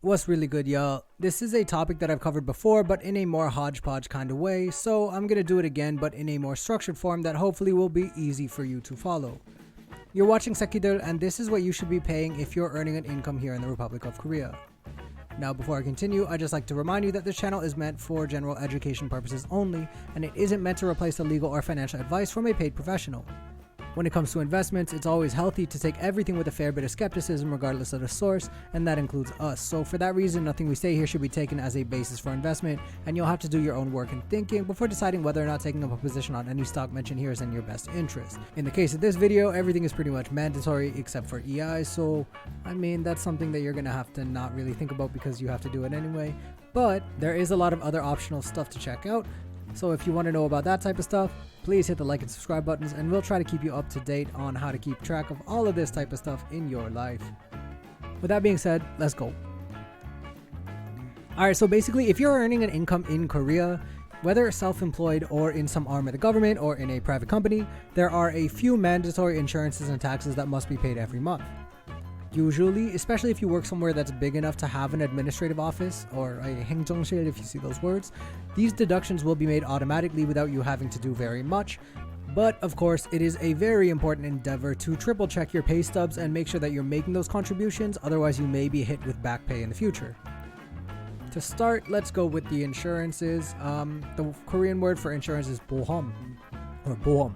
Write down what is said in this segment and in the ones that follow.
What's really good, y'all? This is a topic that I've covered before, but in a more hodgepodge kind of way, so I'm gonna do it again, but in a more structured form that hopefully will be easy for you to follow. You're watching Sekidul, and this is what you should be paying if you're earning an income here in the Republic of Korea. Now, before I continue, I'd just like to remind you that this channel is meant for general education purposes only, and it isn't meant to replace the legal or financial advice from a paid professional. When it comes to investments, it's always healthy to take everything with a fair bit of skepticism regardless of the source, and that includes us. So for that reason, nothing we say here should be taken as a basis for investment, and you'll have to do your own work and thinking before deciding whether or not taking up a position on any stock mentioned here is in your best interest. In the case of this video, everything is pretty much mandatory except for EI, so I mean that's something that you're gonna have to not really think about because you have to do it anyway, but there is a lot of other optional stuff to check out. So if you want to know about that type of stuff, please hit the like and subscribe buttons, and we'll try to keep you up to date on how to keep track of all of this type of stuff in your life. With that being said, let's go. Alright, so basically if you're earning an income in Korea, whether self-employed or in some arm of the government or in a private company, there are a few mandatory insurances and taxes that must be paid every month. Usually, especially if you work somewhere that's big enough to have an administrative office or a 행정실 if you see those words, these deductions will be made automatically without you having to do very much. But of course, it is a very important endeavor to triple check your pay stubs and make sure that you're making those contributions, otherwise you may be hit with back pay in the future. To start, let's go with the insurances. The Korean word for insurance is 보험 or 보험.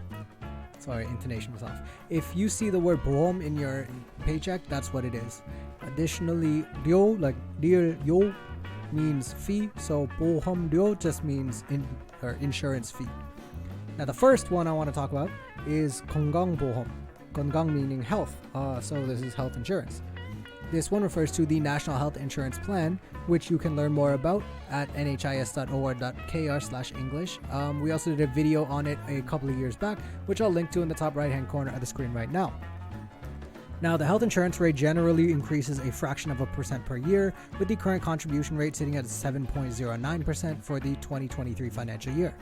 Sorry, intonation was off. If you see the word 보험 in your paycheck, that's what it is. Additionally, 료, like 료 means fee, so 보험료 just means insurance fee. Now the first one I want to talk about is 건강보험. 건강 meaning health, so this is health insurance. This one refers to the National Health Insurance Plan, which you can learn more about at nhis.or.kr/English. We also did a video on it a couple of years back, which I'll link to in the top right hand corner of the screen right now. Now, the health insurance rate generally increases a fraction of a percent per year, with the current contribution rate sitting at 7.09% for the 2023 financial year.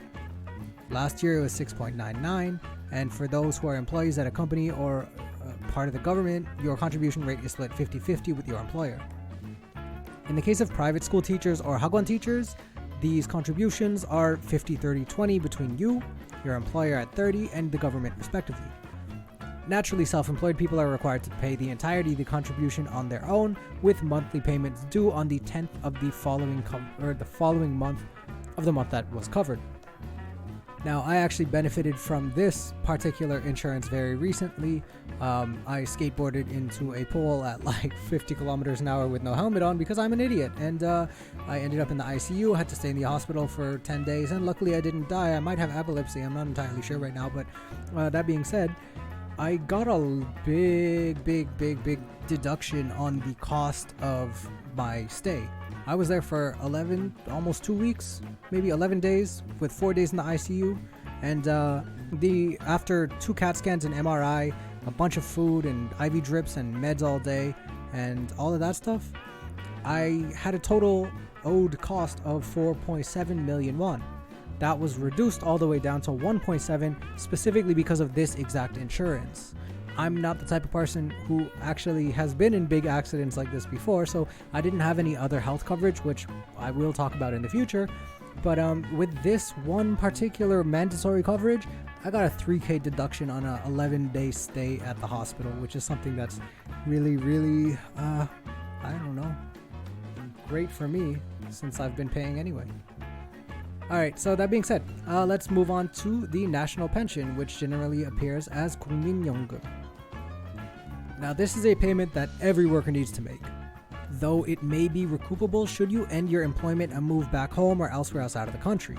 Last year it was 6.99%, and for those who are employees at a company or part of the government, your contribution rate is split 50-50 with your employer. In the case of private school teachers or hagwon teachers, these contributions are 50-30-20 between you, your employer at 30%, and the government respectively. Naturally, self-employed people are required to pay the entirety of the contribution on their own, with monthly payments due on the 10th of the following month of the month that was covered. Now, I actually benefited from this particular insurance very recently. I skateboarded into a pool at like 50 kilometers an hour with no helmet on because I'm an idiot, and I ended up in the ICU. I had to stay in the hospital for 10 days, and luckily I didn't die. I might have epilepsy, I'm not entirely sure right now, but that being said, I got a big deduction on the cost of my stay. I was there for almost 2 weeks, maybe 11 days, with 4 days in the ICU. And after 2 CAT scans and MRI, a bunch of food and IV drips and meds all day, and all of that stuff, I had a total owed cost of 4.7 million won. That was reduced all the way down to 1.7 specifically because of this exact insurance. I'm not the type of person who actually has been in big accidents like this before, so I didn't have any other health coverage, which I will talk about in the future. But with this one particular mandatory coverage, I got a 3K deduction on a 11-day stay at the hospital, which is something that's really, I don't know, great for me since I've been paying anyway. Alright, so that being said, let's move on to the national pension, which generally appears as 국민연금. Now, this is a payment that every worker needs to make, though it may be recoupable should you end your employment and move back home or elsewhere outside of the country.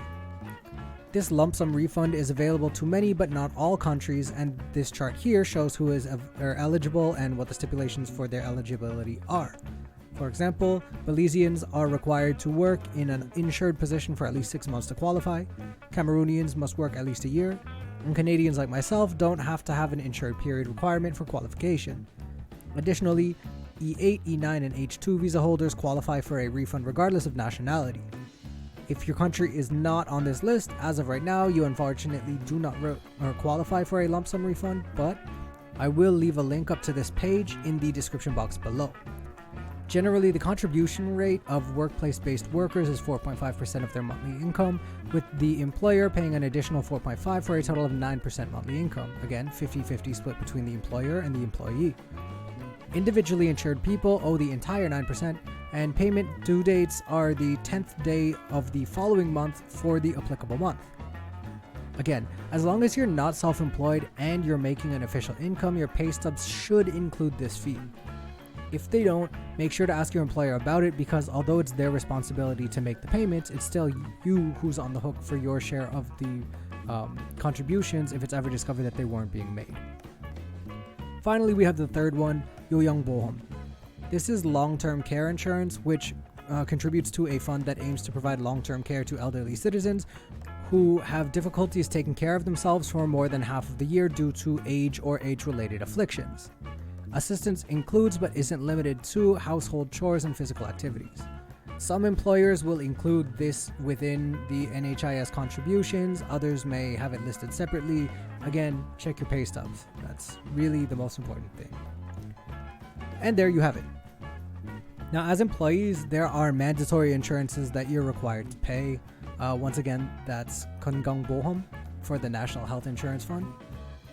This lump sum refund is available to many but not all countries, and this chart here shows who is eligible and what the stipulations for their eligibility are. For example, Belizeans are required to work in an insured position for at least 6 months to qualify, Cameroonians must work at least a year, and Canadians like myself don't have to have an insured period requirement for qualification. Additionally, E8, E9, and H2 visa holders qualify for a refund regardless of nationality. If your country is not on this list, as of right now, you unfortunately do not qualify for a lump sum refund, but I will leave a link up to this page in the description box below. Generally, the contribution rate of workplace-based workers is 4.5% of their monthly income, with the employer paying an additional 4.5% for a total of 9% monthly income. Again, 50-50 split between the employer and the employee. Individually insured people owe the entire 9%, and payment due dates are the 10th day of the following month for the applicable month. Again, as long as you're not self-employed and you're making an official income, your pay stubs should include this fee. If they don't, make sure to ask your employer about it, because although it's their responsibility to make the payments, it's still you who's on the hook for your share of the contributions if it's ever discovered that they weren't being made. Finally, we have the third one, 요양보험. This is long-term care insurance, which contributes to a fund that aims to provide long-term care to elderly citizens who have difficulties taking care of themselves for more than half of the year due to age or age-related afflictions. Assistance includes but isn't limited to household chores and physical activities. Some employers will include this within the NHIS contributions, others may have it listed separately. Again, check your pay stubs. That's really the most important thing. And there you have it. Now, as employees, there are mandatory insurances that you're required to pay. Once again, that's 건강보험 for the National Health Insurance Fund,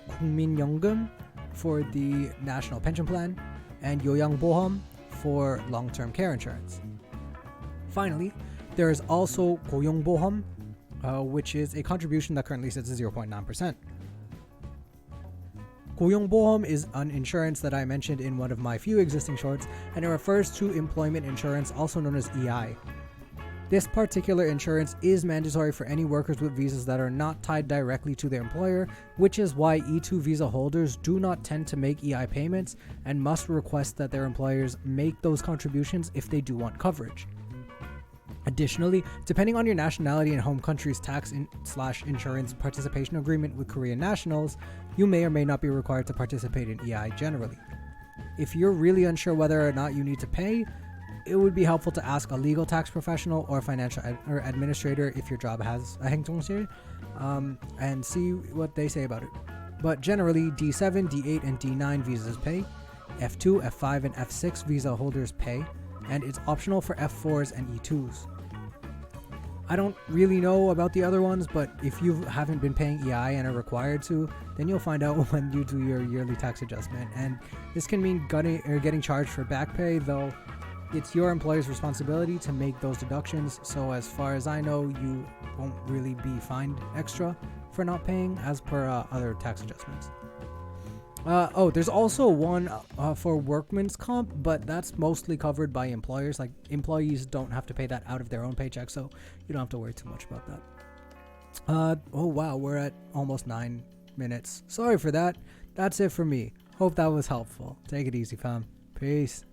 국민연금 for the National Pension Plan, and 요양보험 for long-term care insurance. Finally, there is also 고용보험, which is a contribution that currently sits at 0.9%. 고용보험 is an insurance that I mentioned in one of my few existing shorts, and it refers to employment insurance, also known as EI. This particular insurance is mandatory for any workers with visas that are not tied directly to their employer, which is why E2 visa holders do not tend to make EI payments and must request that their employers make those contributions if they do want coverage. Additionally, depending on your nationality and home country's tax/insurance participation agreement with Korean nationals, you may or may not be required to participate in EI generally. If you're really unsure whether or not you need to pay, it would be helpful to ask a legal tax professional or financial or administrator if your job has a 행정실, and see what they say about it. But generally, D7, D8, and D9 visas pay, F2, F5, and F6 visa holders pay, and it's optional for F4s and E2s. I don't really know about the other ones, but if you haven't been paying EI and are required to, then you'll find out when you do your yearly tax adjustment. And this can mean getting charged for back pay, though it's your employer's responsibility to make those deductions. So as far as I know, you won't really be fined extra for not paying as per other tax adjustments. There's also one for workman's comp, but that's mostly covered by employers. Like, employees don't have to pay that out of their own paycheck, so you don't have to worry too much about that. Oh wow, we're at almost 9 minutes. Sorry for that. That's it for me. Hope that was helpful. Take it easy, fam. Peace.